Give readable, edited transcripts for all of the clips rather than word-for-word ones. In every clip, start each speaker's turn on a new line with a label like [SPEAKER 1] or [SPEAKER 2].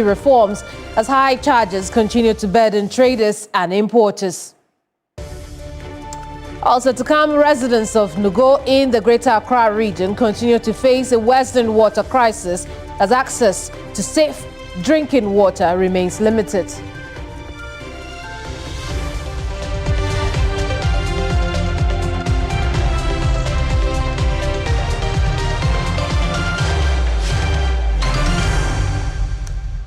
[SPEAKER 1] reforms as high charges continue to burden traders and importers. Also to come, residents of Nugo in the Greater Accra region continue to face a worsening water crisis as access to safe drinking water remains limited.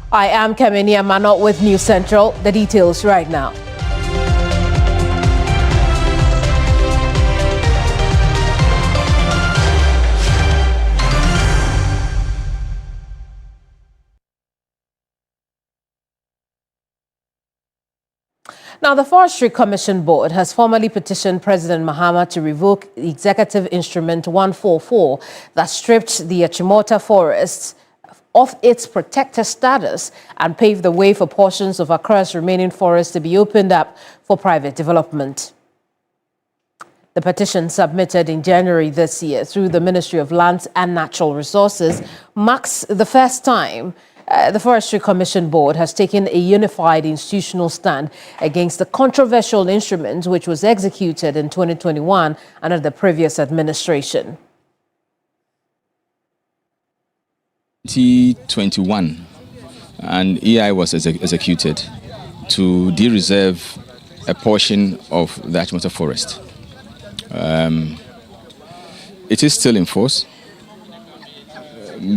[SPEAKER 1] I am Kemeni Amano with News Central. The details right now. Now, the Forestry Commission Board has formally petitioned President Mahama to revoke the Executive Instrument 144 that stripped the Achimota forests of its protected status and paved the way for portions of Accra's remaining forests to be opened up for private development. The petition, submitted in January this year through the Ministry of Lands and Natural Resources, marks the first time the Forestry Commission Board has taken a unified institutional stand against the controversial instrument which was executed in 2021 under the previous administration.
[SPEAKER 2] 2021, an EI was executed to de-reserve a portion of the Achimota forest. It is still in force,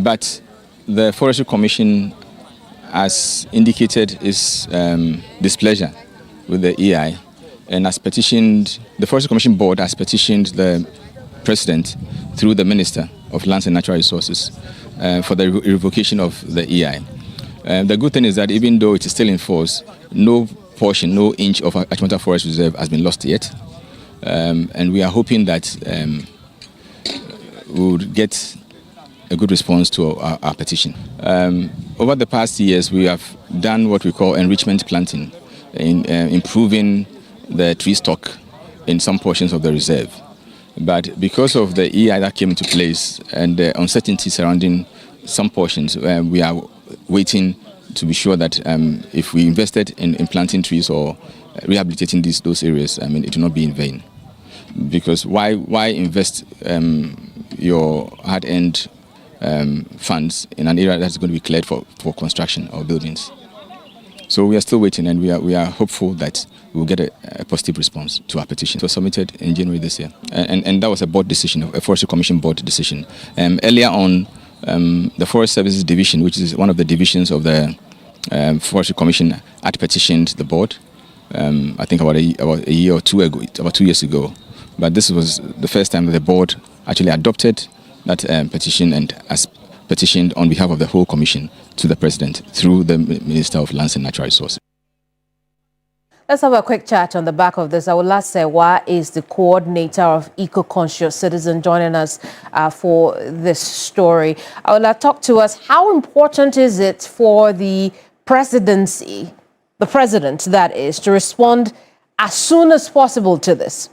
[SPEAKER 2] but the Forestry Commission has indicated its displeasure with the EI and has petitioned, the Forestry Commission Board has petitioned the President through the Minister of Lands and Natural Resources for the revocation of the EI. The good thing is that even though it is still in force, no portion, no inch of Achimota Forest Reserve has been lost yet. And we are hoping that we would get a good response to our petition. Over the past years, we have done what we call enrichment planting, in improving the tree stock in some portions of the reserve. But because of the EI that came into place and the uncertainty surrounding some portions, we are waiting to be sure that if we invested in planting trees or rehabilitating those areas, it will not be in vain. Because why invest your hard-earned funds in an area that's going to be cleared for construction or buildings? So we are still waiting, and we are hopeful that we will get a positive response to our petition. It was submitted in January this year, and that was a board decision, a Forestry Commission board decision. Earlier on, the Forest Services Division, which is one of the divisions of the Forestry Commission, had petitioned the board. I think about a year or two ago, about 2 years ago. But this was the first time that the board actually adopted that petition and has petitioned on behalf of the whole commission to the President through the Minister of Lands and Natural Resources.
[SPEAKER 1] Let's have a quick chat on the back of this. Awula Sewa is the coordinator of Eco-Conscious Citizen, joining us for this story. Awula, talk to us. How important is it for the presidency, the president that is, to respond as soon as possible to this?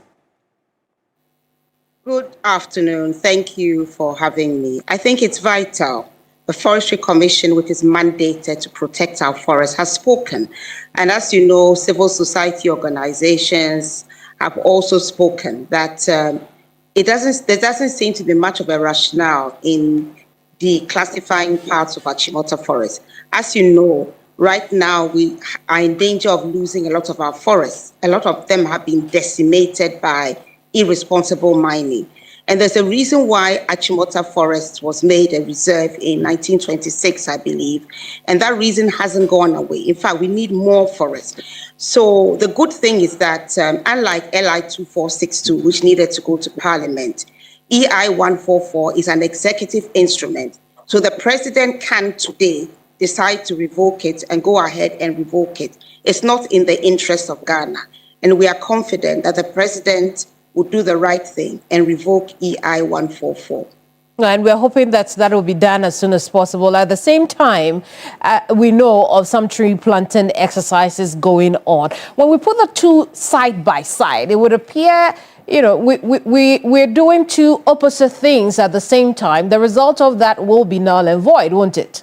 [SPEAKER 3] Good afternoon. Thank you for having me. I think it's vital. The Forestry Commission, which is mandated to protect our forests, has spoken. And as you know, civil society organizations have also spoken that there doesn't seem to be much of a rationale in declassifying parts of Achimota forest. As you know, right now we are in danger of losing a lot of our forests. A lot of them have been decimated by irresponsible mining. And there's a reason why Achimota Forest was made a reserve in 1926, I believe. And that reason hasn't gone away. In fact, we need more forests. So the good thing is that unlike LI 2462, which needed to go to Parliament, EI 144 is an executive instrument. So the President can today decide to revoke it and go ahead and revoke it. It's not in the interest of Ghana. And we are confident that the President would do the right thing and revoke EI 144.
[SPEAKER 1] And we're hoping that that will be done as soon as possible. At the same time, we know of some tree planting exercises going on. When we put the two side by side, it would appear, we're doing two opposite things at the same time. The result of that will be null and void, won't it?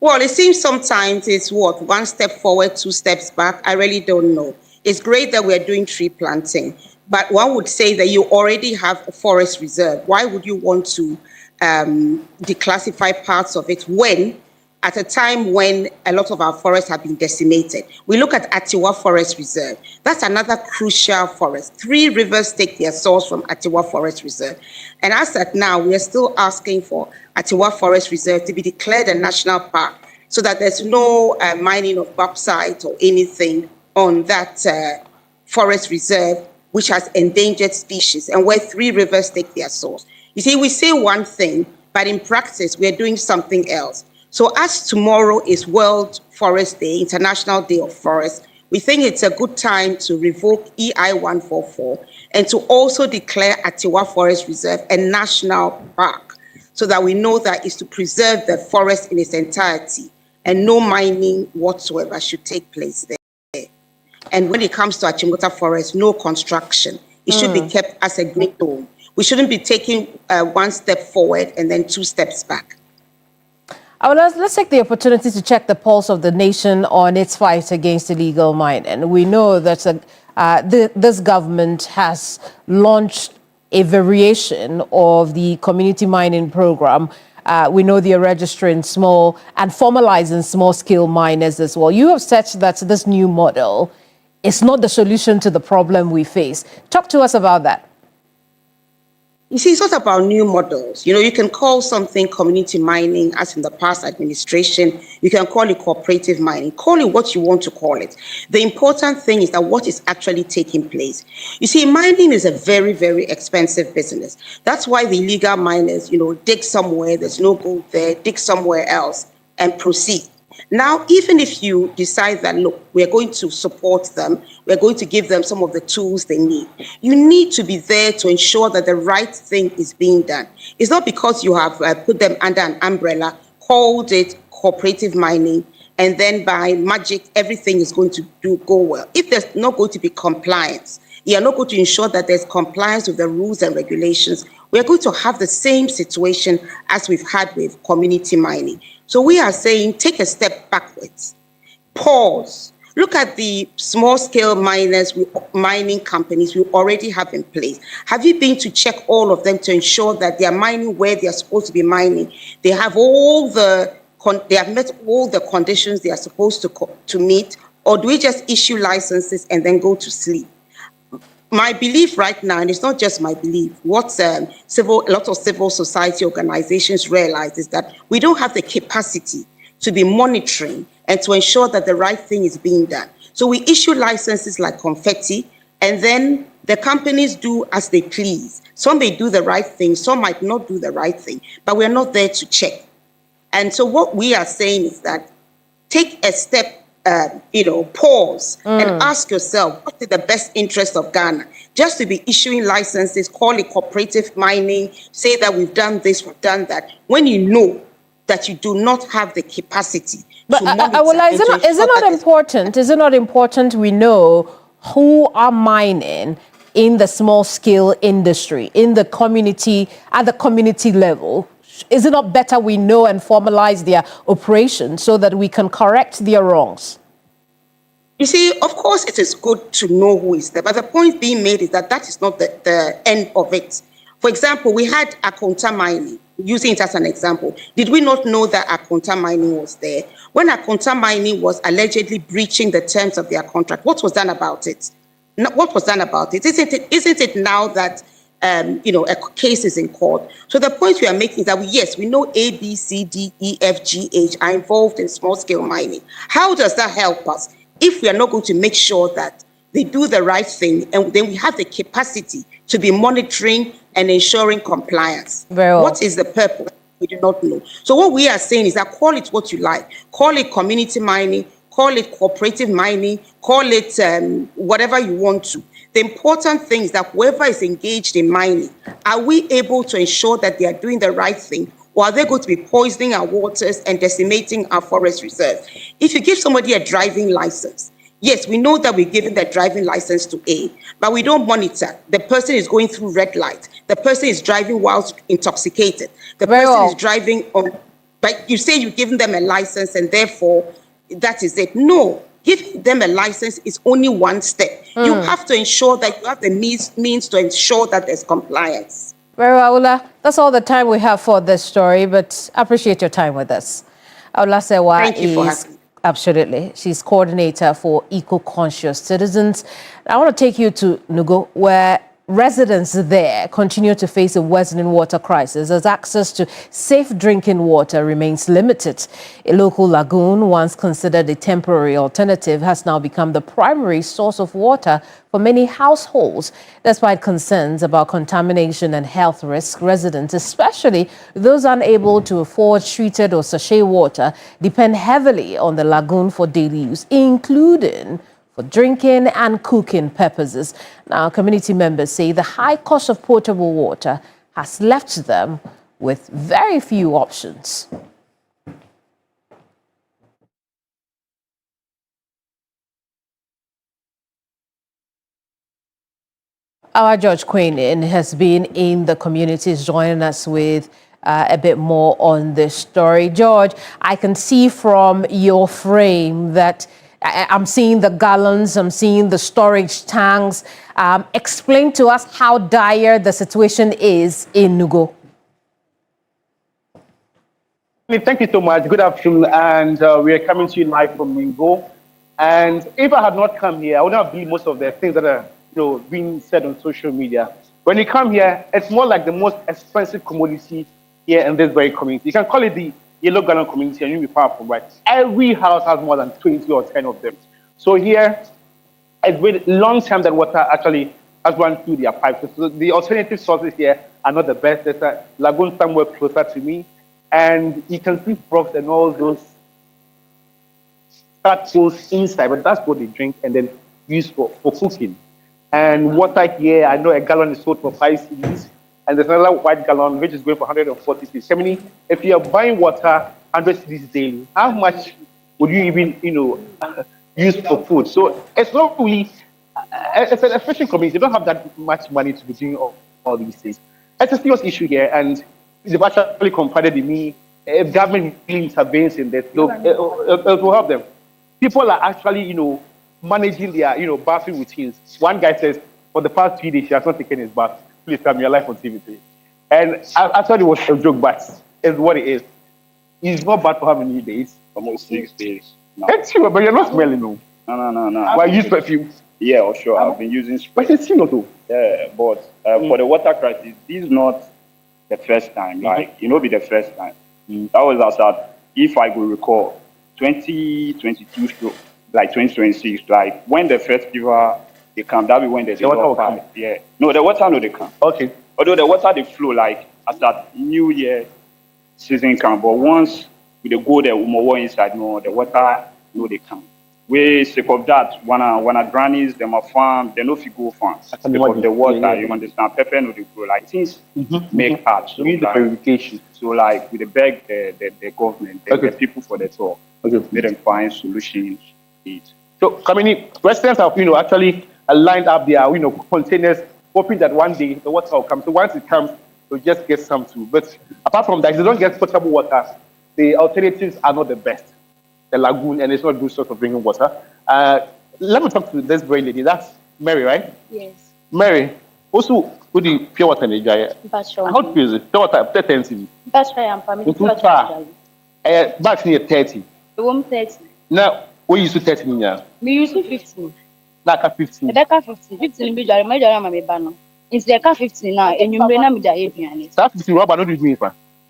[SPEAKER 3] Well, it seems sometimes it's what, one step forward, two steps back. I really don't know. It's great that we're doing tree planting, but one would say that you already have a forest reserve. Why would you want to declassify parts of it when, at a time when a lot of our forests have been decimated? We look at Atiwa Forest Reserve. That's another crucial forest. 3 rivers take their source from Atiwa Forest Reserve. And as at now, we are still asking for Atiwa Forest Reserve to be declared a national park so that there's no mining of bauxite or anything on that forest reserve, which has endangered species and where 3 rivers take their source. You see, we say one thing, but in practice, we're doing something else. So as tomorrow is World Forest Day, International Day of Forest, we think it's a good time to revoke EI 144 and to also declare Atiwa Forest Reserve a national park so that we know that it's to preserve the forest in its entirety and no mining whatsoever should take place there. And when it comes to Achimota Forest, no construction. It should be kept as a green dome. We shouldn't be taking 1 step forward and then 2 steps back.
[SPEAKER 1] Let's take the opportunity to check the pulse of the nation on its fight against illegal mining. We know that this government has launched a variation of the community mining program. We know they are registering small and formalizing small-scale miners as well. You have said that this new model is not the solution to the problem we face. Talk to us about that.
[SPEAKER 3] You see, it's not about new models. You know, you can call something community mining, as in the past administration. You can call it cooperative mining. Call it what you want to call it. The important thing is that what is actually taking place. You see, mining is a very, very expensive business. That's why the illegal miners, dig somewhere, there's no gold there, dig somewhere else and proceed. Now, even if you decide that, look, we're going to support them, we're going to give them some of the tools they need, you need to be there to ensure that the right thing is being done. It's not because you have put them under an umbrella, called it cooperative mining, and then by magic, everything is going to go well. If there's not going to be compliance, you're not going to ensure that there's compliance with the rules and regulations, we're going to have the same situation as we've had with community mining. So we are saying, take a step backwards, pause, look at the small-scale mining companies we already have in place. Have you been to check all of them to ensure that they are mining where they are supposed to be mining? They have met all the conditions they are supposed to meet, or do we just issue licenses and then go to sleep? My belief right now, and it's not just my belief, what a lot of civil society organizations realize is that we don't have the capacity to be monitoring and to ensure that the right thing is being done. So we issue licenses like confetti, and then the companies do as they please. Some may do the right thing, some might not do the right thing, but we're not there to check. And so what we are saying is that take a step, pause and ask yourself, what is the best interest of Ghana? Just to be issuing licenses, call it cooperative mining, say that we've done this, we've done that, when you know that you do not have the capacity to monitor.
[SPEAKER 1] Is it not important we know who are mining in the small-scale industry, in the community, at the community level? Is it not better we know and formalize their operation so that we can correct their wrongs?
[SPEAKER 3] You see, of course, it is good to know who is there, but the point being made is that is not the end of it. For example, we had Akonta Mining, using it as an example. Did we not know that Akonta Mining was there? When Akonta Mining was allegedly breaching the terms of their contract, what was done about it? What was done about it? Isn't it now that a case is in court? So the point we are making is that yes, we know A, B, C, D, E, F, G, H are involved in small-scale mining. How does that help us if we are not going to make sure that they do the right thing and then we have the capacity to be monitoring and ensuring compliance?
[SPEAKER 1] Well,
[SPEAKER 3] what is the purpose? We do not know. So what we are saying is that call it what you like. Call it community mining, call it cooperative mining, call it whatever you want to. The important thing is that whoever is engaged in mining, are we able to ensure that they are doing the right thing, or are they going to be poisoning our waters and decimating our forest reserves? If you give somebody a driving license, yes, we know that we're giving the driving license to A, but we don't monitor. The person is going through red light. The person is driving whilst intoxicated. The person is driving on But you say you've given them a license and therefore that is it. No, giving them a license is only one step. You have to ensure that you have the means to ensure that there's compliance.
[SPEAKER 1] Very well, Aula. That's all the time we have for this story, but I appreciate your time with us. Aula Sewa
[SPEAKER 3] Thank you for having me.
[SPEAKER 1] Absolutely. She's coordinator for eco-conscious citizens. I want to take you to Nugo, where residents there continue to face a worsening water crisis as access to safe drinking water remains limited. A local lagoon, once considered a temporary alternative, has now become the primary source of water for many households. Despite concerns about contamination and health risks, residents, especially those unable to afford treated or sachet water, depend heavily on the lagoon for daily use, including for drinking and cooking purposes. Now, community members say the high cost of potable water has left them with very few options. Our George Queenan has been in the communities joining us with a bit more on this story. George, I can see from your frame that I'm seeing the gallons, I'm seeing the storage tanks. Explain to us how dire the situation is in Nugo.
[SPEAKER 4] Thank you so much. Good afternoon, and we are coming to you live from Nugo. And if I had not come here, I would not believe most of the things that are being said on social media. When you come here, it's more like the most expensive commodity here in this very community. You can call it the yellow gallon community, and you'll be far from right. Every house has more than 20 or 10 of them. So here, it's been a long time that water actually has run through their pipes. So the alternative sources here are not the best. There's a lagoon somewhere closer to me, and you can see frogs and all those tadpoles inside, but that's what they drink and then use for cooking. And water here, I know a gallon is sold for 5 cedis. And there's another white gallon, which is going for 140 cedis. I mean, if you're buying water 100 cedis daily, how much would you even, use for food? So it's not really, it's an efficient community. They don't have that much money to be doing all these things. It's a serious issue here, and they've actually confided in me. If government really intervenes in this, it will help them. People are actually, managing their, bathroom routines. One guy says, for the past 3 days, he has not taken his bath. Please tell me your life on TV. And I thought it was a joke, but it's what it is. It's not bad for how many days?
[SPEAKER 5] Almost 6 days.
[SPEAKER 4] No. It's true, but you're not smelling, no.
[SPEAKER 5] No.
[SPEAKER 4] Well, you use perfume.
[SPEAKER 5] Yeah, sure. I've been using spray.
[SPEAKER 4] But it's still not, though.
[SPEAKER 5] Yeah, but for the water crisis, this is not the first time. Like, be the first time. That was outside, if I could recall, 2022, like 2026, like when the first fever, they come, that be when there's a lot of fire. Yeah. No, the water, no, they come.
[SPEAKER 4] Okay.
[SPEAKER 5] Although the water, they flow, like, as that New Year season come. But once we go there, inside, no, the water, no, they come. We sick of that. When a grannies, them a farm, they know if you go farm. Because the water, you understand, pepper, no, they grow. Like, things make hard. So,
[SPEAKER 4] need the purification.
[SPEAKER 5] So, like, we beg the government, the people for the talk.
[SPEAKER 4] Okay.
[SPEAKER 5] Let them find solutions.
[SPEAKER 4] So, community residents have, actually lined up their, containers, hoping that one day the water will come. So once it comes, they'll just get some too. But apart from that, if they don't get potable water, the alternatives are not the best. The lagoon, and it's not a good source of drinking water. Let me talk to this very lady. That's Mary, right?
[SPEAKER 6] Yes.
[SPEAKER 4] Mary, also, who do pure water in the jar? How do you use it? Pure water, 30 cedis.
[SPEAKER 6] That's why I'm permitted to
[SPEAKER 4] back near 30.
[SPEAKER 6] The woman 30.
[SPEAKER 4] Now, we use 30 now.
[SPEAKER 6] Me use 15.
[SPEAKER 4] Like 15.
[SPEAKER 6] The back 15. 15 be jare, my jare, my banner. It's the car 15 now, and you may not be jare.
[SPEAKER 4] Start 15 rubber, not with me.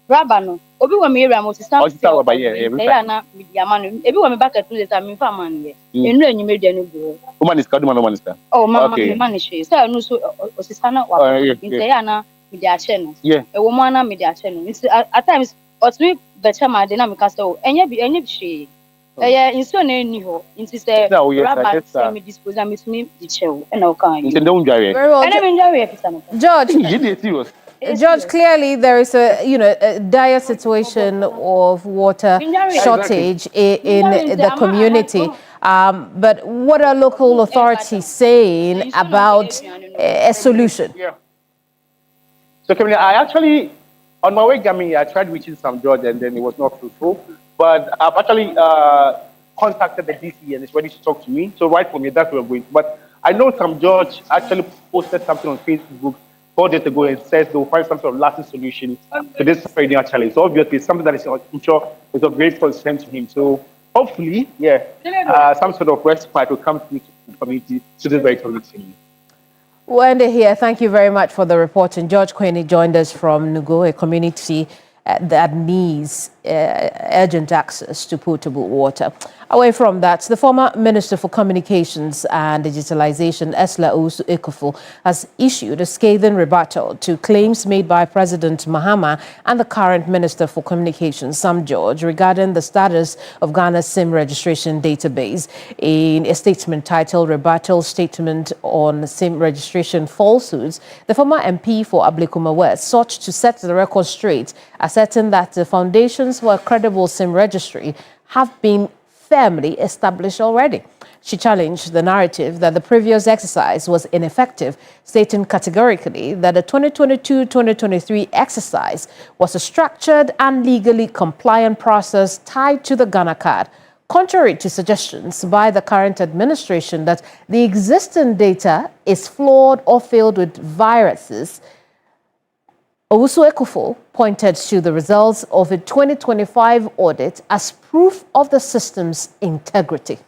[SPEAKER 6] Rubber no. Obi wa me area mo sister.
[SPEAKER 4] Oh, sister rubber, yeah.
[SPEAKER 6] Na media man. Ebi wa me back at 2 days, I mean, for man here. Enu enyu me dia no go.
[SPEAKER 4] Woman is called woman is.
[SPEAKER 6] Oh, mama, man is she. So no so sister na wa. Inte na media channel.
[SPEAKER 4] Yeah.
[SPEAKER 6] A woman na media channel. At times, or to better my dynamic as so. Enye bi she. Inso na eni ho. Inti say rubber say me dispose am me di chew. E na o kan.
[SPEAKER 4] Inte don't jare.
[SPEAKER 1] Very well.
[SPEAKER 6] And I enjoy it,
[SPEAKER 1] George.
[SPEAKER 4] You dey serious.
[SPEAKER 1] George, clearly there is a dire situation of water shortage in the community. But what are local authorities saying about a solution?
[SPEAKER 4] Yeah. So, I actually On my way coming, I tried reaching Sam George, and then it was not fruitful. But I've actually contacted the DC, and it's ready to talk to me. So right from here, that's where we're going. But I know Sam George actually posted something on Facebook 4 days ago and says they will find some sort of lasting solution to this perennial challenge. So obviously, it's something that is, I'm sure, is of great concern to him. So hopefully, some sort of respite will come to the community, to this very community.
[SPEAKER 1] Wendy here, thank you very much for the report. And George Quinny joined us from Nugo, a community that needs urgent access to potable water. Away from that, the former Minister for Communications and Digitalization, Ursula Owusu-Ekuful, has issued a scathing rebuttal to claims made by President Mahama and the current Minister for Communications, Sam George, regarding the status of Ghana's SIM registration database. In a statement titled Rebuttal Statement on SIM Registration Falsehoods, the former MP for Ablekuma West sought to set the record straight, asserting that the foundations for a credible SIM registry have been firmly established already. She challenged the narrative that the previous exercise was ineffective, stating categorically that the 2022-2023 exercise was a structured and legally compliant process tied to the Ghana card. Contrary to suggestions by the current administration that the existing data is flawed or filled with viruses, Owusu-Ekuful pointed to the results of a 2025 audit as proof of the system's integrity.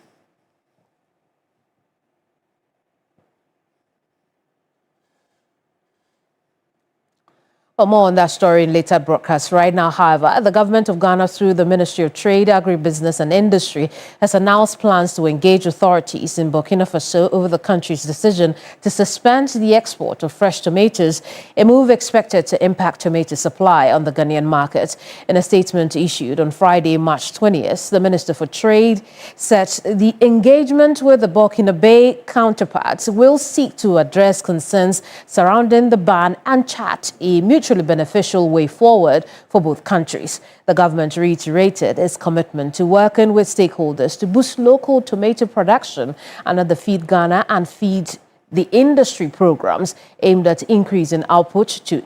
[SPEAKER 1] For more on that story in later broadcasts. Right now, however, the government of Ghana, through the Ministry of Trade, Agribusiness and Industry, has announced plans to engage authorities in Burkina Faso over the country's decision to suspend the export of fresh tomatoes, a move expected to impact tomato supply on the Ghanaian market. In a statement issued on Friday, March 20th, the Minister for Trade said the engagement with the Burkinabe counterparts will seek to address concerns surrounding the ban and chart a mutually beneficial way forward for both countries. The government reiterated its commitment to working with stakeholders to boost local tomato production under the Feed Ghana and Feed the Industry programs aimed at increasing output to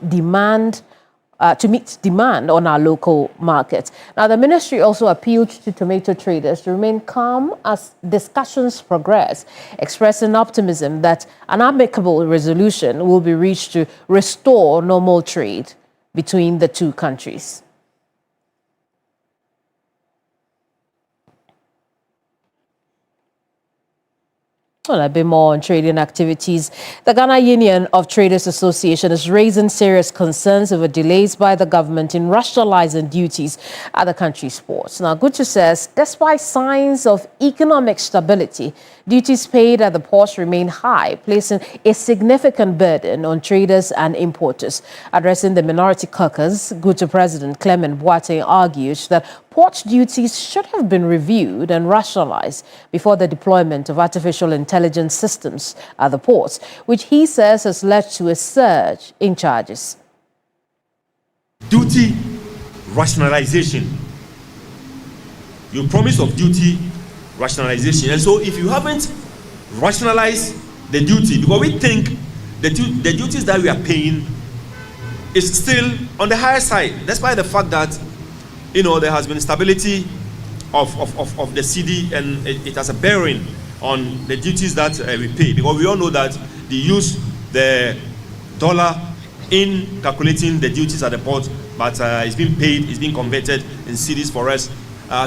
[SPEAKER 1] meet demand on our local market. Now, the ministry also appealed to tomato traders to remain calm as discussions progress, expressing optimism that an amicable resolution will be reached to restore normal trade between the two countries. Well, a bit more on trading activities. The Ghana Union of Traders Association is raising serious concerns over delays by the government in rationalizing duties at the country's ports. Now, Gucci says, despite signs of economic stability, duties paid at the ports remain high, placing a significant burden on traders and importers. Addressing the minority caucus, Gucci President Clement Boateng argued that port duties should have been reviewed and rationalized before the deployment of artificial intelligence systems at the ports, which he says has led to a surge in charges.
[SPEAKER 7] Duty rationalization. You promise of duty rationalization. And so if you haven't rationalized the duty, because we think the duties that we are paying is still on the higher side, despite the fact that there has been stability of the cedi, and it has a bearing on the duties that we pay, because we all know that they use the dollar in calculating the duties at the port, but it's being paid, it's being converted in cedis for us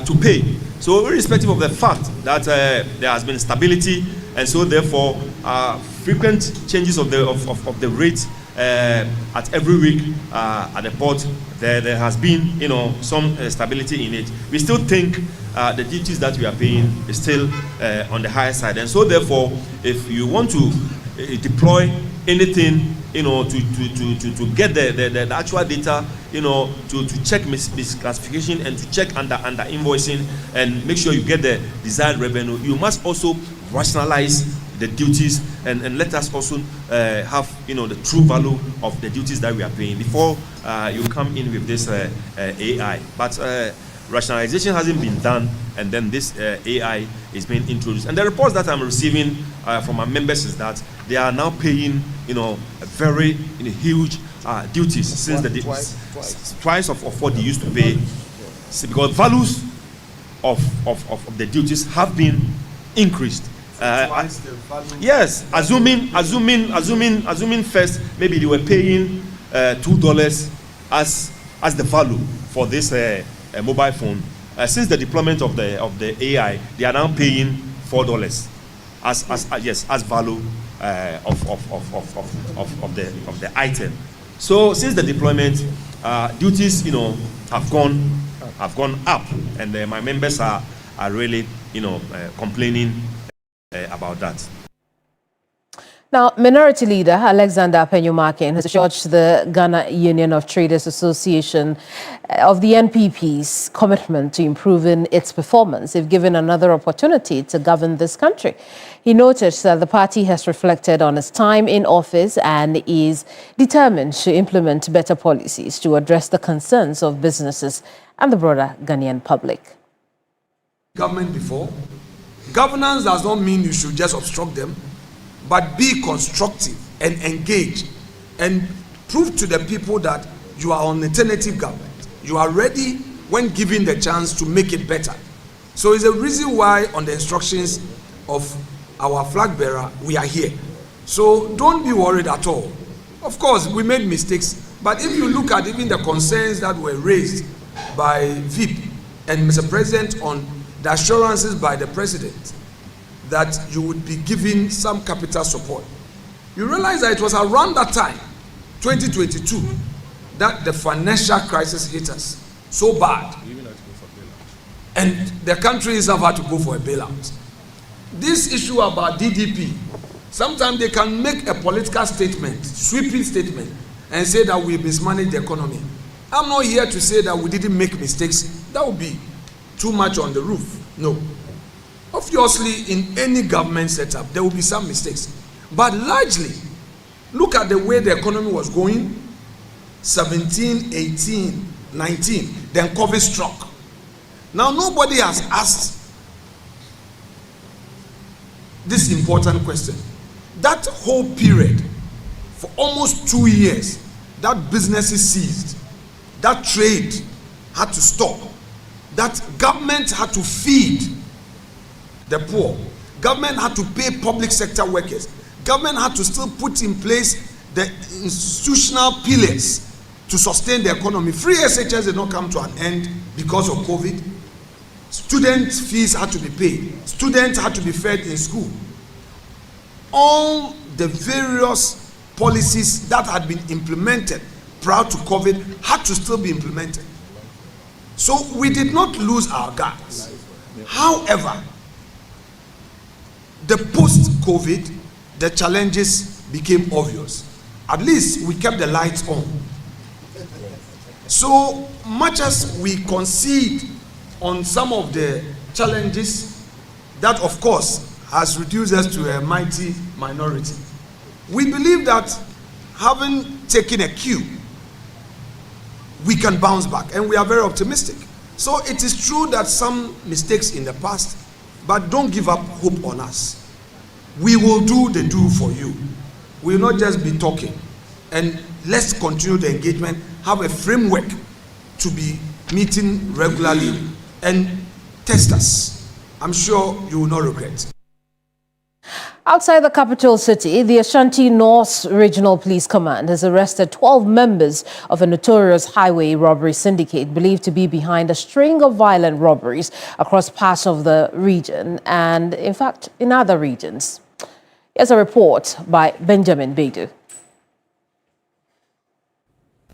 [SPEAKER 7] to pay. So irrespective of the fact that there has been stability, and so therefore frequent changes of the rate at every week at the port, there has been some stability in it. We still think the duties that we are paying is still on the higher side, and so therefore if you want to deploy anything to get the actual data, to check misclassification and to check under invoicing and make sure you get the desired revenue, you must also rationalize the duties and let us also have the true value of the duties that we are paying before you come in with this AI. But rationalization hasn't been done, and then this AI is being introduced. And the reports that I'm receiving from my members is that they are now paying, a very huge duties since twice of what they used to pay, because values of the duties have been increased. Yes, assuming first maybe they were paying $2 as the value for this mobile phone. Since the deployment of the AI, they are now paying $4 as value of the item. So since the deployment, duties have gone up, and my members are really complaining about that.
[SPEAKER 1] Now, Minority Leader Alexander Penyumakin has urged the Ghana Union of Traders Association of the NPP's commitment to improving its performance if given another opportunity to govern this country. He noted that the party has reflected on its time in office and is determined to implement better policies to address the concerns of businesses and the broader Ghanaian public.
[SPEAKER 8] Government before. Governance does not mean you should just obstruct them, but be constructive and engage and prove to the people that you are an alternative government. You are ready when given the chance to make it better. So it's a reason why on the instructions of our flag bearer, we are here. So don't be worried at all. Of course, we made mistakes, but if you look at even the concerns that were raised by VIP and Mr. President on the assurances by the President that you would be giving some capital support. You realize that it was around that time, 2022, that the financial crisis hit us so bad. And the country is about to go for a bailout. This issue about DDP, sometimes they can make a political statement, sweeping statement, and say that we mismanaged the economy. I'm not here to say that we didn't make mistakes. That would be too much on the roof. No. Obviously, in any government setup, there will be some mistakes. But largely, look at the way the economy was going, 17, 18, 19, then COVID struck. Now, nobody has asked this important question. That whole period, for almost 2 years, that businesses ceased, that trade had to stop, that government had to feed the poor, government had to pay public sector workers, government had to still put in place the institutional pillars to sustain the economy. Free SHS did not come to an end because of COVID. Student fees had to be paid. Students had to be fed in school. All the various policies that had been implemented prior to COVID had to still be implemented. So we did not lose our guards. However, the post-COVID, the challenges became obvious. At least we kept the lights on. So much as we concede on some of the challenges, that of course has reduced us to a mighty minority. We believe that having taken a cue, we can bounce back, and we are very optimistic. So it is true that some mistakes in the past, but don't give up hope on us. We will do the do for you. We will not just be talking. And let's continue the engagement, have a framework to be meeting regularly, and test us. I'm sure you will not regret.
[SPEAKER 1] Outside the capital city, the Ashanti North Regional Police Command has arrested 12 members of a notorious highway robbery syndicate believed to be behind a string of violent robberies across parts of the region and, in fact, in other regions. Here's a report by Benjamin Bedu.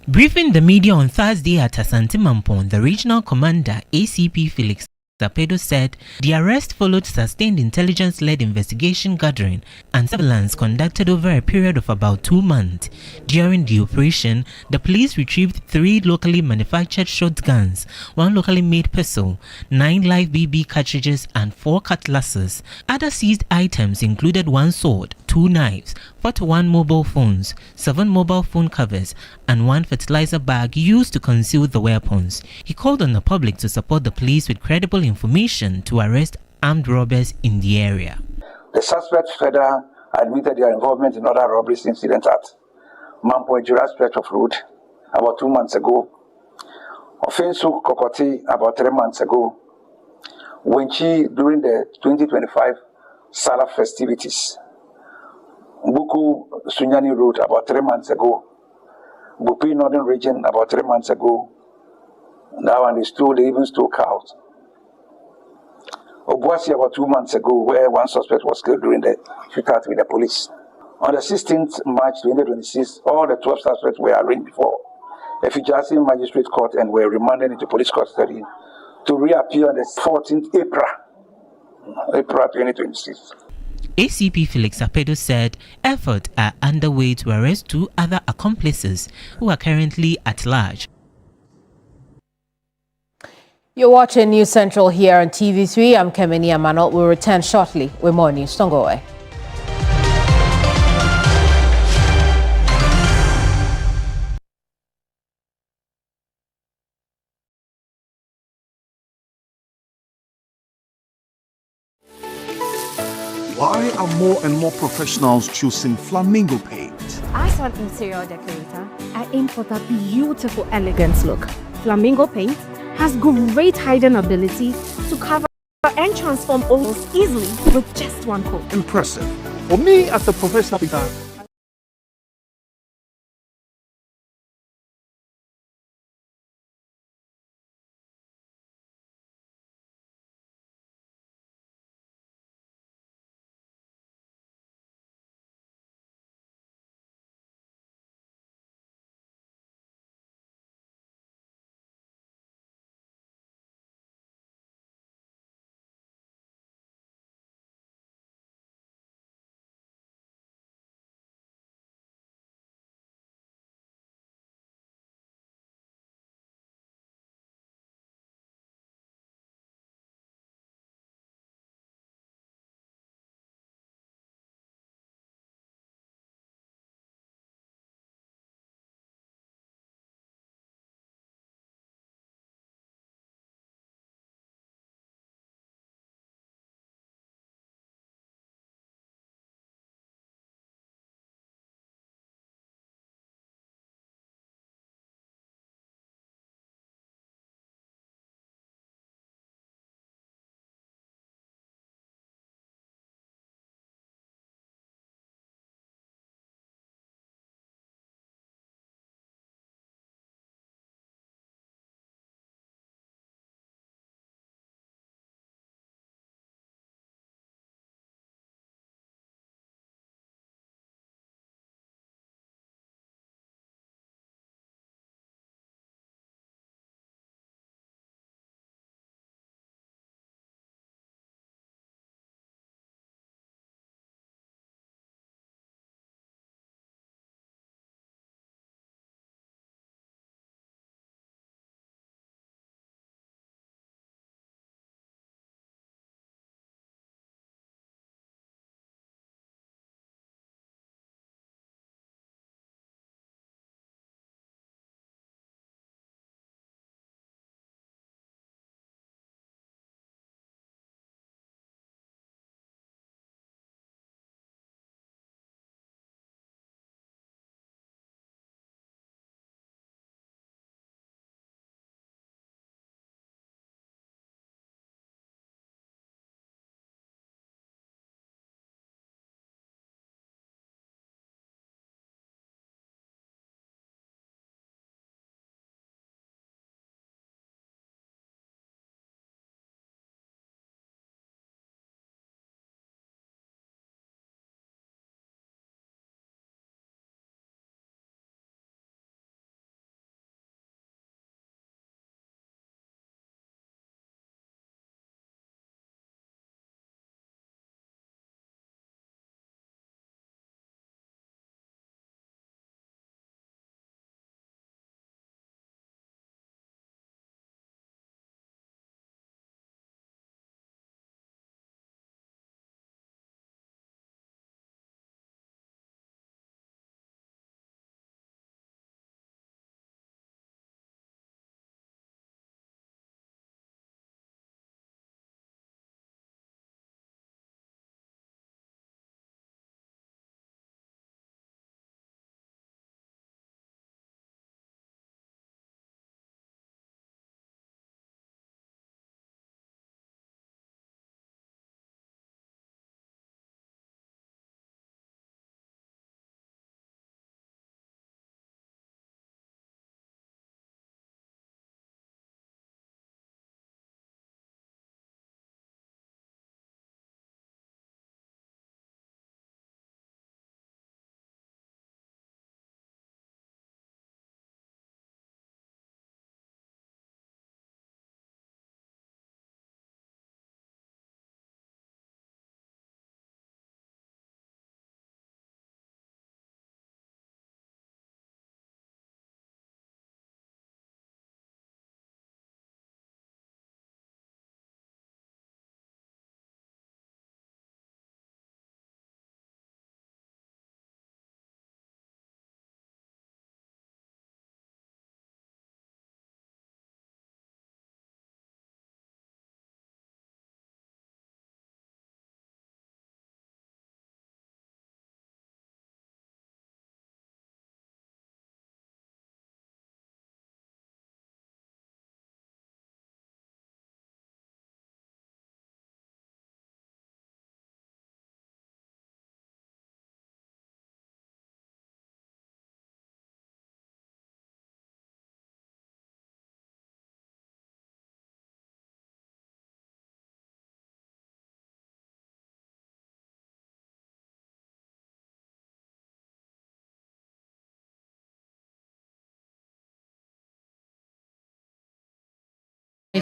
[SPEAKER 9] Briefing the media on Thursday at Asante Mampong, the regional commander, ACP Felix Zapedo, said the arrest followed sustained intelligence-led investigation gathering and surveillance conducted over a period of about 2 months. During the operation, the police retrieved 3 locally manufactured shotguns, 1 locally made pistol, 9 live BB cartridges and 4 cutlasses. Other seized items included 1 sword, 2 knives, 41 mobile phones, 7 mobile phone covers, and 1 fertilizer bag used to conceal the weapons. He called on the public to support the police with credible information to arrest armed robbers in the area.
[SPEAKER 10] The suspects further admitted their involvement in other robberies incidents at Mampo Ejura stretch of road about 2 months ago, Offensu Kokoti about 3 months ago, Wenchi during the 2025 Salah festivities, Buku Sunyani Road about 3 months ago, Bupi Northern Region about 3 months ago. Now and they even stole cows. Obuasi about 2 months ago, where one suspect was killed during the shootout with the police. On the 16th March 2026, all the 12 suspects were arraigned before a Fijasi Magistrate Court and were remanded into police custody to reappear on the 14th April 2026.
[SPEAKER 9] ACP Felix Apedo said efforts are underway to arrest 2 other accomplices who are currently at large.
[SPEAKER 1] You're watching News Central here on TV3. I'm Kemini Amano. We'll return shortly with more news. Don't go away.
[SPEAKER 11] Why are more and more professionals choosing Flamingo Paint?
[SPEAKER 12] As an interior decorator, I aim for that beautiful, elegant look. Flamingo Paint has great hiding ability to cover and transform almost easily with just one coat.
[SPEAKER 11] Impressive. For me, as a professional painter,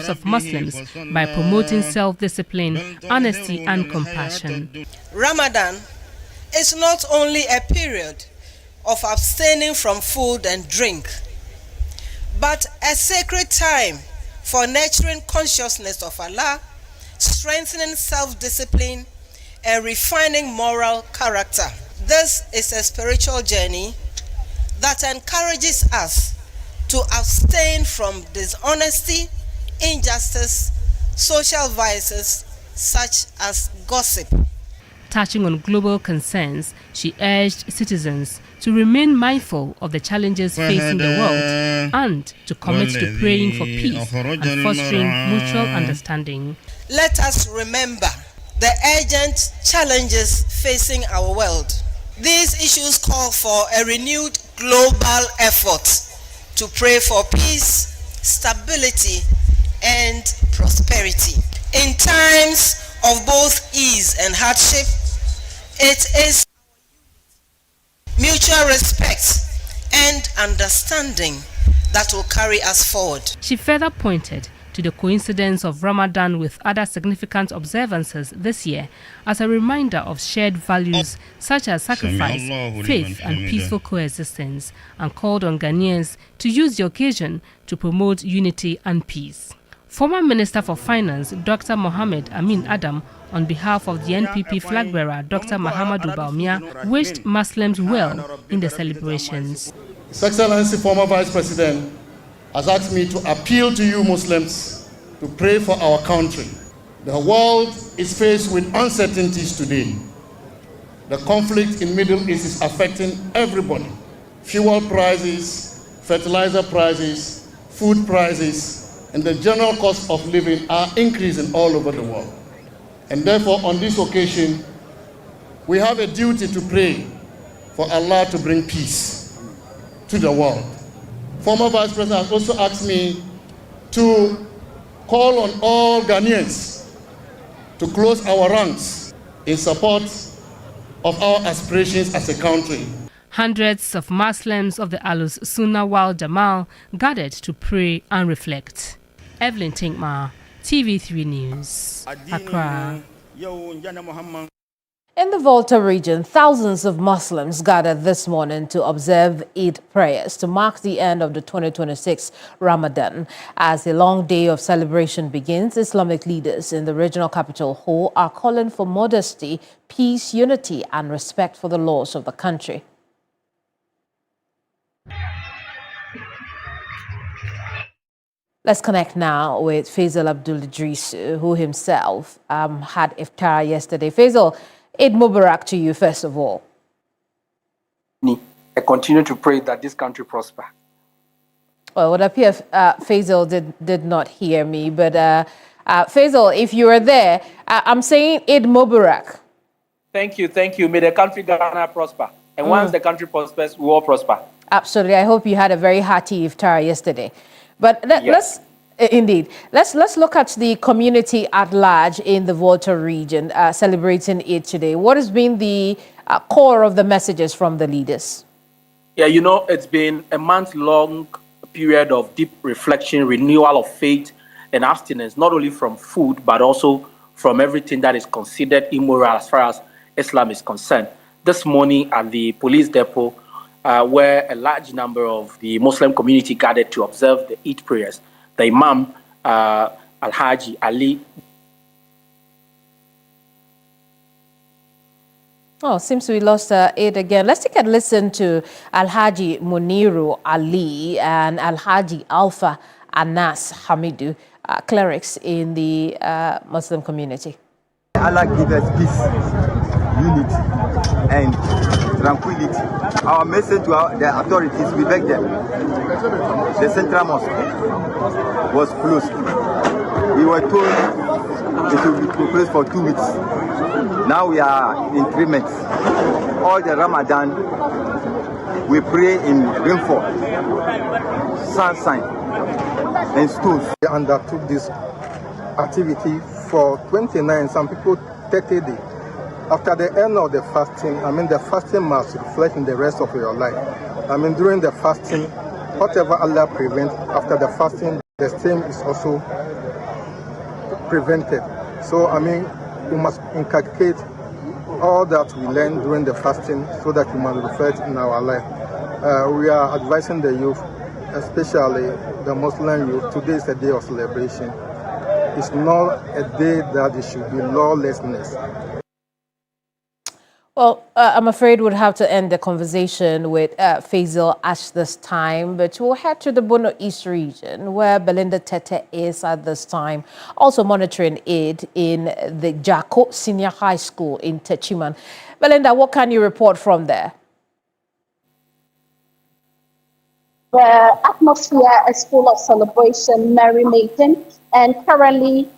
[SPEAKER 13] of Muslims by promoting self-discipline, honesty and compassion.
[SPEAKER 14] Ramadan is not only a period of abstaining from food and drink, but a sacred time for nurturing consciousness of Allah, strengthening self-discipline, and refining moral character. This is a spiritual journey that encourages us to abstain from dishonesty, injustice, social vices such as gossip.
[SPEAKER 13] Touching on global concerns, she urged citizens to remain mindful of the challenges facing the world and to commit to praying for peace and fostering mutual understanding.
[SPEAKER 14] Let us remember the urgent challenges facing our world. These issues call for a renewed global effort to pray for peace, stability, and prosperity. In times of both ease and hardship, it is mutual respect and understanding that will carry us forward.
[SPEAKER 13] She further pointed to the coincidence of Ramadan with other significant observances this year as a reminder of shared values such as sacrifice, faith and peaceful coexistence, and called on Ghanaians to use the occasion to promote unity and peace. Former Minister for Finance Dr. Mohammed Amin Adam, on behalf of the NPP flag bearer Dr. Mahamadou Bawumia, wished Muslims well in the celebrations.
[SPEAKER 15] His Excellency, former Vice President, has asked me to appeal to you Muslims to pray for our country. The world is faced with uncertainties today. The conflict in Middle East is affecting everybody. Fuel prices, fertilizer prices, food prices, and the general cost of living are increasing all over the world. And therefore, on this occasion, we have a duty to pray for Allah to bring peace to the world. Former Vice President has also asked me to call on all Ghanaians to close our ranks in support of our aspirations as a country.
[SPEAKER 13] Hundreds of Muslims of the Ahlus Sunnah wal Jamal gathered to pray and reflect. Evelyn Tinkma, TV3 News, Accra.
[SPEAKER 1] In the Volta region, thousands of Muslims gathered this morning to observe Eid prayers to mark the end of the 2026 Ramadan. As a long day of celebration begins, Islamic leaders in the regional capital Ho are calling for modesty, peace, unity, and respect for the laws of the country. Let's connect now with Faisal Abdul Idris, who himself had iftar yesterday. Faisal, Eid Mubarak to you, first of all.
[SPEAKER 16] I continue to pray that this country prosper.
[SPEAKER 1] Well, it would appear Faisal did not hear me, but Faisal, if you are there, I'm saying Eid Mubarak.
[SPEAKER 16] Thank you. May the country Ghana prosper. And once the country prospers, we all prosper.
[SPEAKER 1] Absolutely. I hope you had a very hearty iftar yesterday. But let's look at the community at large in the Volta region celebrating Eid today. What has been the core of the messages from the leaders?
[SPEAKER 16] Yeah, it's been a month-long period of deep reflection, renewal of faith and abstinence, not only from food, but also from everything that is considered immoral as far as Islam is concerned. This morning at the police depot, where a large number of the Muslim community gathered to observe the Eid prayers, the Imam, Al-Haji Ali.
[SPEAKER 1] Oh, seems we lost Eid again. Let's take a listen to Al-Haji Muniru Ali and Al-Haji Alpha Anas Hamidu, clerics in the Muslim community.
[SPEAKER 17] Allah give us peace, unity, and tranquility. Our message to the authorities, we beg them. The central mosque was closed. We were told it will be closed for 2 weeks. Now we are in 3 months. All the Ramadan, we pray in rainfall, sunshine, and stones.
[SPEAKER 18] We undertook this activity for 29, some people 30 days. After the end of the fasting, the fasting must reflect in the rest of your life. During the fasting, whatever Allah prevents, after the fasting, the same is also prevented. So, I mean, we must inculcate all that we learn during the fasting so that we must reflect in our life. We are advising the youth, especially the Muslim youth. Today is a day of celebration. It's not a day that it should be lawlessness.
[SPEAKER 1] Well, I'm afraid we'd have to end the conversation with Faisal Ash this time, but we'll head to the Bono East region, where Belinda Tete is at this time, also monitoring aid in the Jako Senior High School in Techiman. Belinda, what can you report from there?
[SPEAKER 19] The atmosphere is full of celebration, merrymaking, and currently,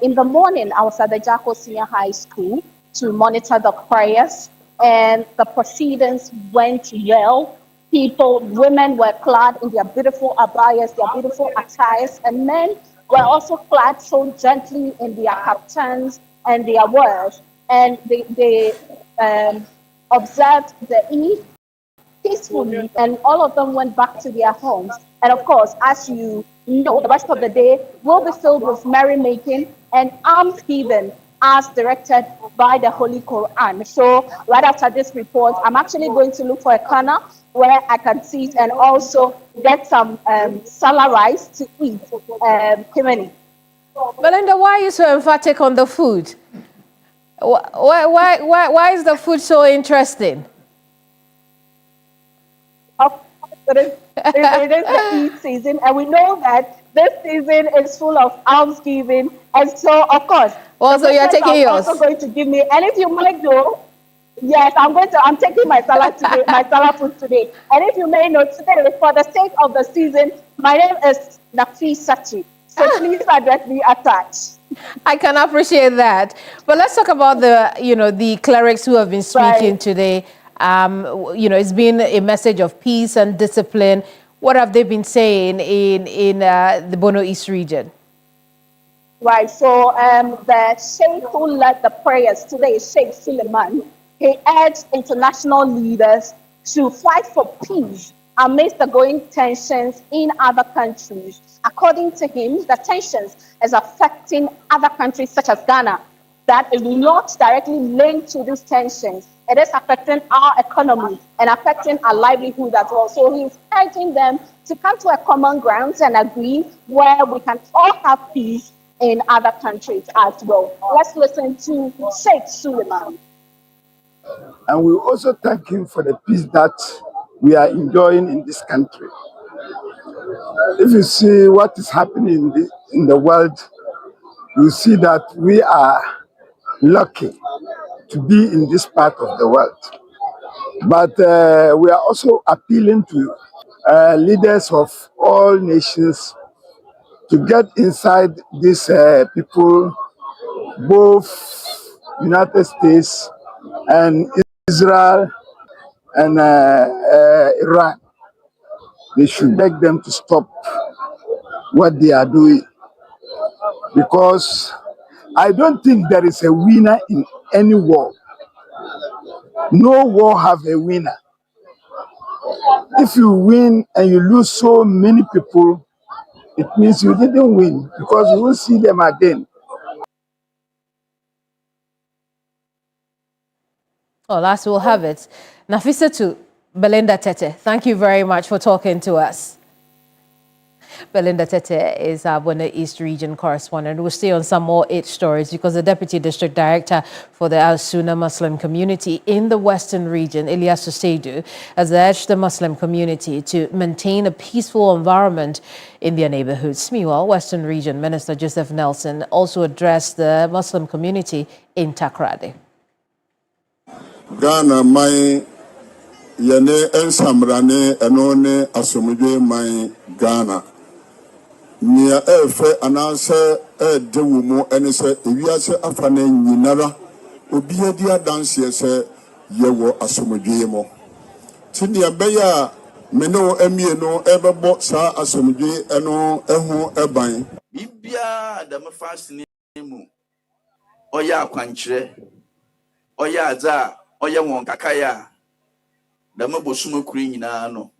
[SPEAKER 19] in the morning, I was at the Jako Senior High School to monitor the prayers, and the proceedings went well. Women were clad in their beautiful abayas, their beautiful attires, and men were also clad so gently in their kaftans and their words. And they observed the Eid peacefully, and all of them went back to their homes. And of course, as you know, the rest of the day will be filled with merrymaking and almsgiving, as directed by the Holy Quran. So right after this report, I'm actually going to look for a corner where I can sit and also get some salah rice to eat. Kimani.
[SPEAKER 1] Belinda, why are you so emphatic on the food? Why is the food so interesting?
[SPEAKER 19] It is the Eid season, and we know that this season is full of almsgiving, and so of course.
[SPEAKER 1] Well, so you're taking yours.
[SPEAKER 19] Also going to give me, and if you might know, yes, I'm taking my salad today, my salad food today. And if you may know, today, for the sake of the season, my name is Nafi Sachi. So please address me as such.
[SPEAKER 1] I can appreciate that. But let's talk about the clerics who have been speaking today. It's been a message of peace and discipline. What have they been saying in the Bono East region?
[SPEAKER 19] Right, so the Sheikh who led the prayers today, Sheikh Suleiman, he urged international leaders to fight for peace amidst the growing tensions in other countries. According to him, the tensions is affecting other countries such as Ghana. That is not directly linked to these tensions. It is affecting our economy and affecting our livelihood as well. So he's urging them to come to a common ground and agree where we can all have peace in other countries as well. Let's listen to Sheikh Suleiman.
[SPEAKER 20] And we also thank him for the peace that we are enjoying in this country. If you see what is happening in the world, you see that we are lucky to be in this part of the world. But we are also appealing to leaders of all nations to get inside these people, both United States and Israel and Iran. They should beg them to stop what they are doing, because I don't think there is a winner in any war. No war have a winner. If you win and you lose so many people, it means you didn't win, because you will see them again.
[SPEAKER 1] Oh, last we'll have it. Nafisa to Belinda Tete, thank you very much for talking to us. Belinda Tete is our Bono East region correspondent. We'll stay on some more Aid stories because the Deputy District Director for the Al Sunna Muslim community in the Western region, Ilyas Seidu, has urged the Muslim community to maintain a peaceful environment in their neighborhoods. Meanwhile, Western region Minister Joseph Nelson also addressed the Muslim community in Takoradi.
[SPEAKER 21] Ghana, my yene ensamrane enone asomudwe my Ghana. Nia efe anase dewumu enise ewiase afane nyinara obiye dia danse se yewo asomudwe mo. Tinia beya meno emieno ebebo sa asomudwe eno ehu eban.
[SPEAKER 22] Bibia da me fasini mu. Oya akwankyere. Oya aza oya won kakaya. Da me bosumo kuri nyina no.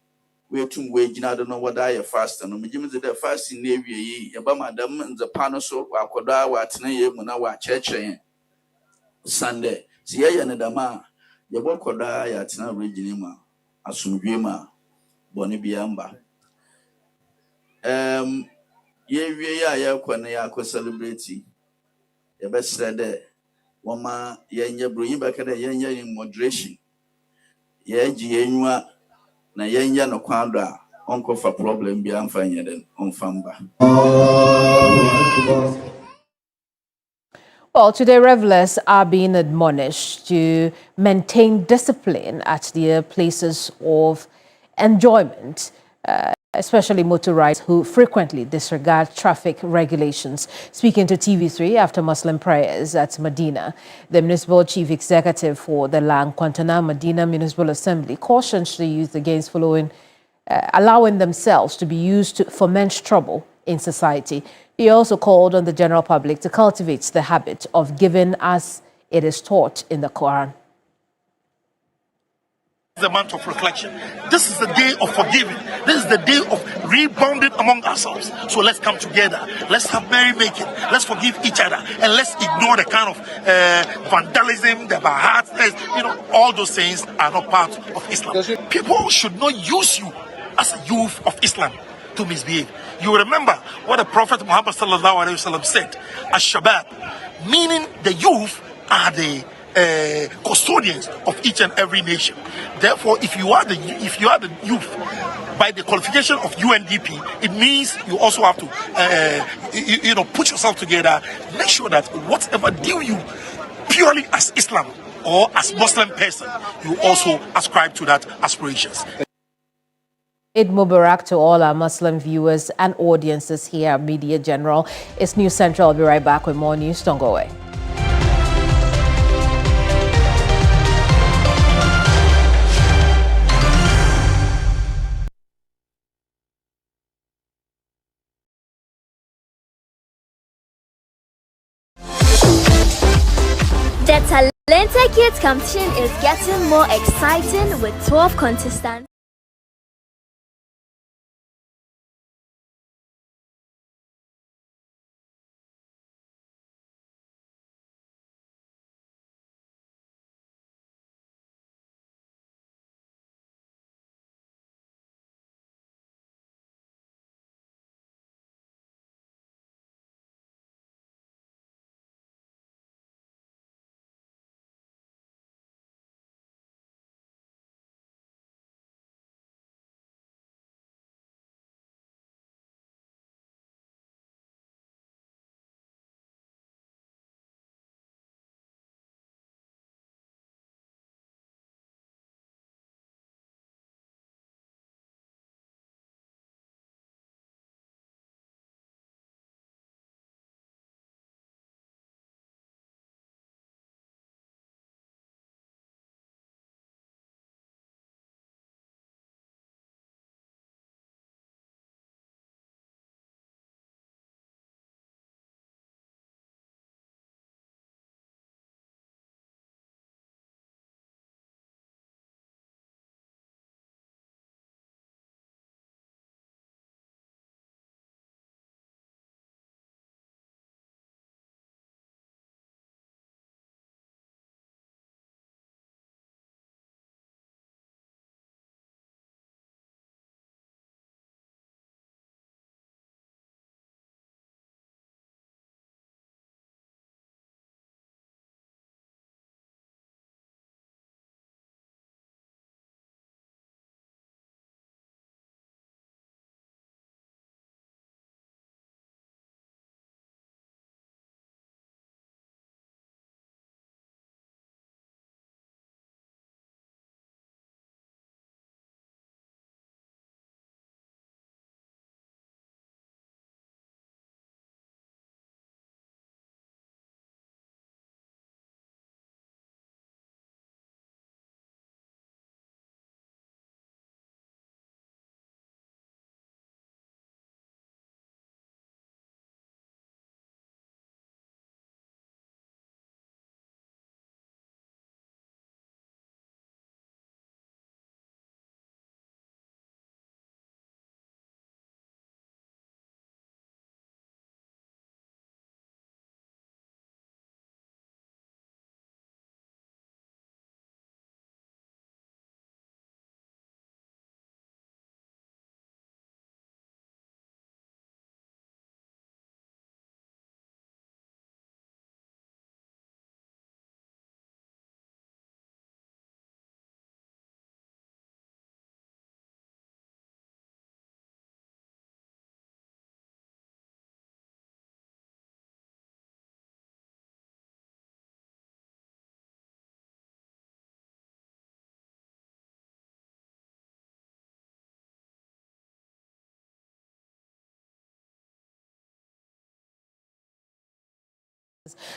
[SPEAKER 22] we tum we gyina do no wada ye fast no me gyim the fast na ewie yi ye ba madam nze pa no so akoda wa atena ye mu na wa kyerɛkyerɛ Sunday si ye ne dama ye bokoda ya atena regini ma asomdwe ma bɔne bia mba ye wie ya ye kɔ ne ya kɔ celebrate ye be srɛ dɛ wama ye nya bro yi bɛka dɛ ye nya in moderation ye gye ye nwa na ye nya no kwado a onko fa problem bia mfa nya den onfa mba.
[SPEAKER 1] Well, today revelers are being admonished to maintain discipline at their places of enjoyment, especially motorists who frequently disregard traffic regulations. Speaking to TV3 after Muslim prayers at Medina, the municipal chief executive for the Lankwantana Medina Municipal Assembly cautioned the youth against allowing themselves to be used to foment trouble in society. He also called on the general public to cultivate the habit of giving as it is taught in the Quran.
[SPEAKER 2] The month of reflection. This is the day of forgiving. This is the day of rebounding among ourselves. So let's come together. Let's have merrymaking. Let's forgive each other, and let's ignore the kind of vandalism, the bahatness. All those things are not part of Islam. People should not use you as a youth of Islam to misbehave. You remember what the Prophet Muhammad sallallahu alaihi wasallam said: "Ash-shabab," meaning the youth are the custodians of each and every nation. Therefore, if you are the youth, by the qualification of UNDP, it means you also have to put yourself together. Make sure that whatever deal you purely as Islam or as Muslim person, you also ascribe to that aspirations.
[SPEAKER 1] Eid Mubarak to all our Muslim viewers and audiences here at Media General. It's News Central. I'll be right back with more news. Don't go away.
[SPEAKER 3] The Talented Kids competition is getting more exciting with 12 contestants.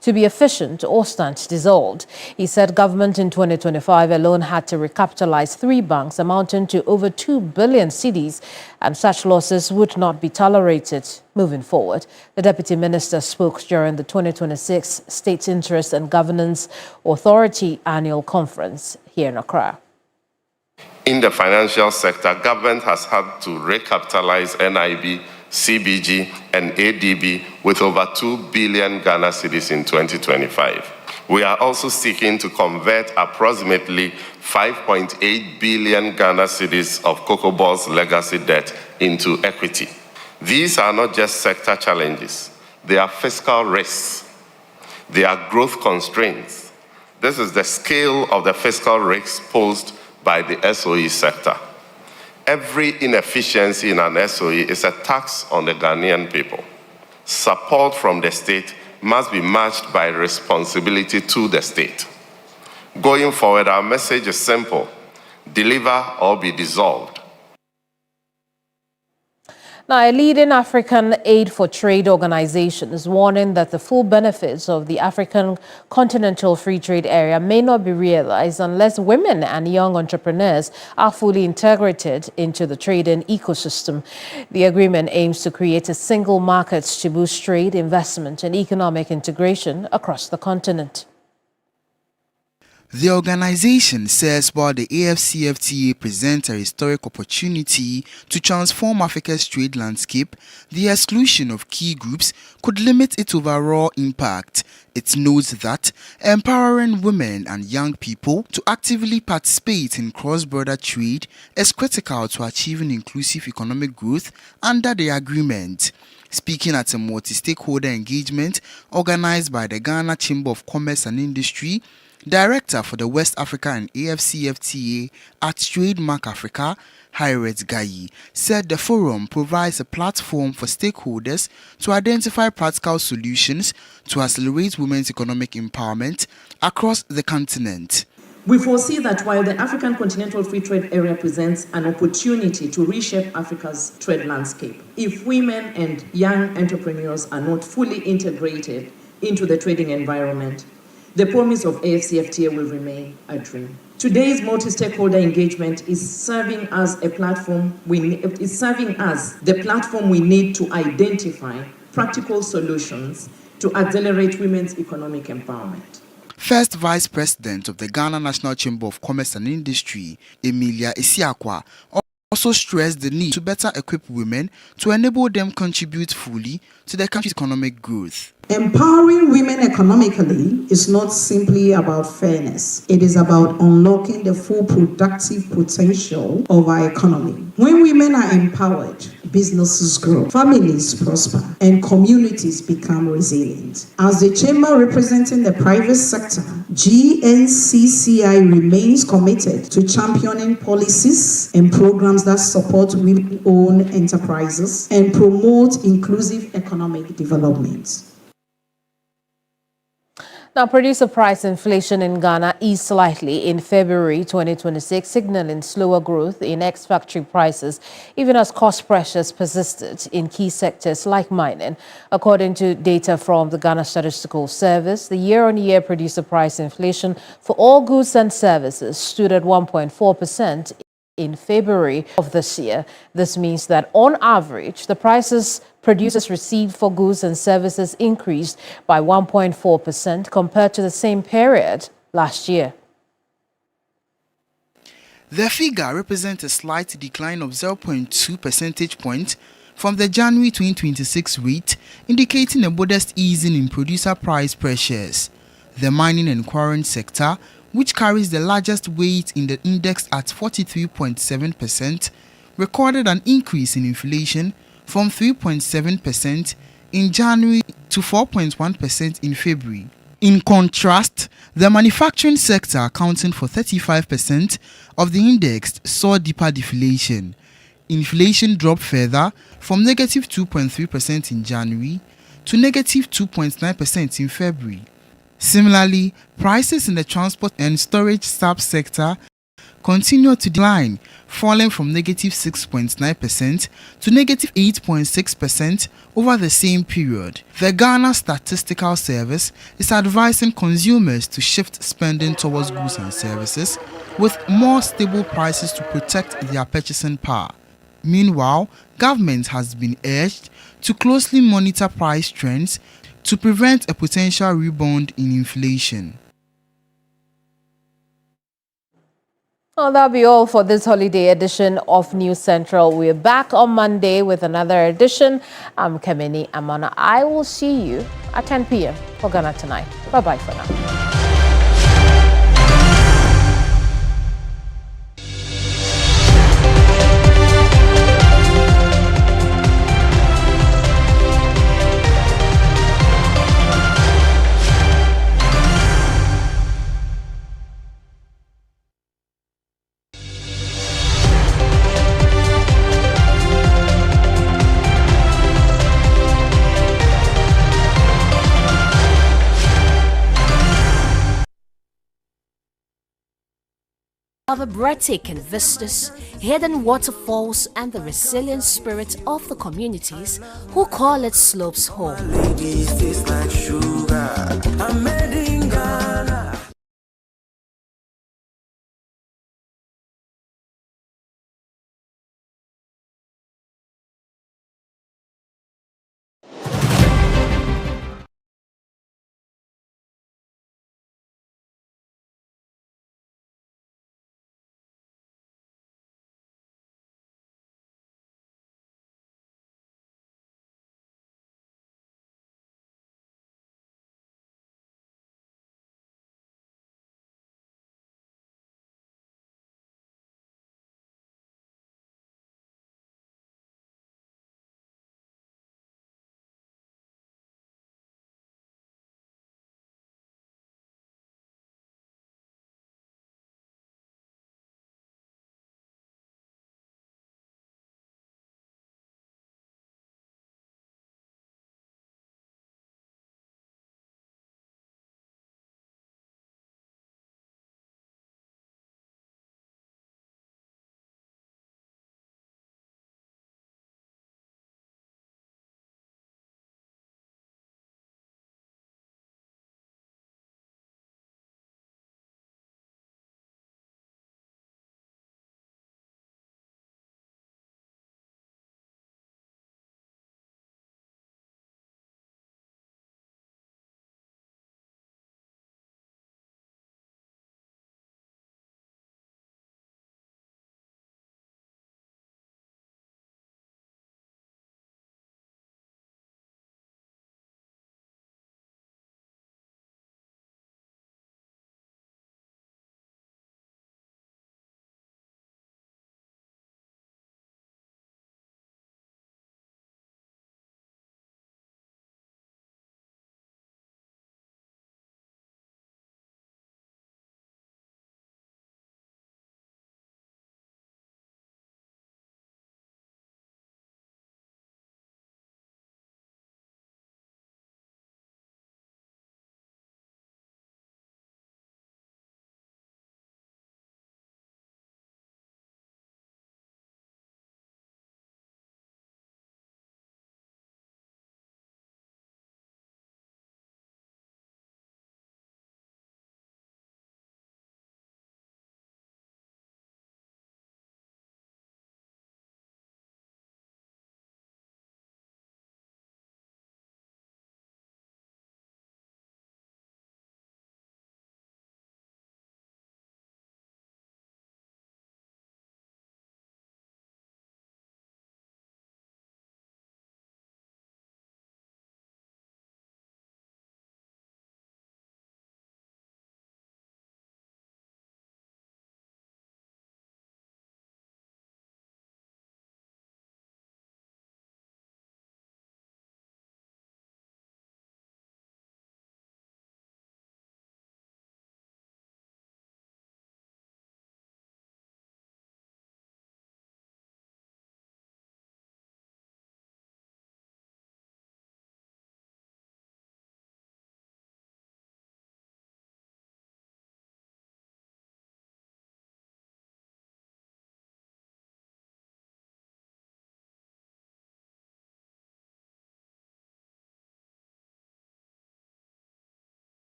[SPEAKER 1] to be efficient or stand dissolved. He said government in 2025 alone had to recapitalize 3 banks amounting to over 2 billion cedis, and such losses would not be tolerated moving forward. The Deputy Minister spoke during the 2026 State Interest and Governance Authority Annual Conference here in Accra.
[SPEAKER 5] In the financial sector, government has had to recapitalize NIB, CBG, and ADB with over 2 billion Ghana cedis in 2025. We are also seeking to convert approximately 5.8 billion Ghana cedis of COCOBOL's legacy debt into equity. These are not just sector challenges, they are fiscal risks, they are growth constraints. This is the scale of the fiscal risks posed by the SOE sector. Every inefficiency in an SOE is a tax on the Ghanaian people. Support from the state must be matched by responsibility to the state. Going forward, our message is simple: deliver or be dissolved.
[SPEAKER 1] Now, a leading African Aid for Trade organization is warning that the full benefits of the African Continental Free Trade Area may not be realized unless women and young entrepreneurs are fully integrated into the trading ecosystem. The agreement aims to create a single market to boost trade, investment, and economic integration across the continent.
[SPEAKER 6] The organization says while the AfCFTA presents a historic opportunity to transform Africa's trade landscape, the exclusion of key groups could limit its overall impact. It notes that empowering women and young people to actively participate in cross-border trade is critical to achieving inclusive economic growth under the agreement. Speaking at a multi-stakeholder engagement organized by the Ghana Chamber of Commerce and Industry, Director for the West Africa and AfCFTA at Trademark Africa, Hiret Gayi, said the forum provides a platform for stakeholders to identify practical solutions to accelerate women's economic empowerment across the continent.
[SPEAKER 23] We foresee that while the African Continental Free Trade Area presents an opportunity to reshape Africa's trade landscape, if women and young entrepreneurs are not fully integrated into the trading environment, the promise of AfCFTA will remain a dream. Today's multi-stakeholder engagement is serving as the platform we need to identify practical solutions to accelerate women's economic empowerment.
[SPEAKER 6] First Vice President of the Ghana National Chamber of Commerce and Industry, Emilia Isiakwa, also stressed the need to better equip women to enable them contribute fully to the country's economic growth.
[SPEAKER 24] Empowering women economically is not simply about fairness. It is about unlocking the full productive potential of our economy. When women are empowered, businesses grow, families prosper, and communities become resilient. As the chamber representing the private sector, GNCCI remains committed to championing policies and programs that support women-owned enterprises and promote inclusive economic development.
[SPEAKER 1] Now, producer price inflation in Ghana eased slightly in February 2026, signaling slower growth in ex-factory prices, even as cost pressures persisted in key sectors like mining. According to data from the Ghana Statistical Service, the year-on-year producer price inflation for all goods and services stood at 1.4% in February of this year. This means that on average, the prices producers received for goods and services increased by 1.4% compared to the same period last year.
[SPEAKER 6] The figure represents a slight decline of 0.2 percentage points from the January 2026 rate, indicating a modest easing in producer price pressures. The mining and quarrying sector, which carries the largest weight in the index at 43.7%, recorded an increase in inflation from 3.7% in January to 4.1% in February. In contrast, the manufacturing sector, accounting for 35% of the index, saw deeper deflation. Inflation dropped further from negative 2.3% in January to negative 2.9% in February. Similarly, prices in the transport and storage subsector continued to decline, falling from negative 6.9% to negative 8.6% over the same period. The Ghana Statistical Service is advising consumers to shift spending towards goods and services with more stable prices to protect their purchasing power. Meanwhile, government has been urged to closely monitor price trends to prevent a potential rebound in inflation.
[SPEAKER 1] Well, that'll be all for this holiday edition of News Central. We're back on Monday with another edition. I'm Kamini Amana. I will see you at 10 p.m. for Ghana Tonight. Bye-bye for now.
[SPEAKER 4] Of breathtaking vistas, hidden waterfalls, and the resilient spirit of the communities who call its slopes home.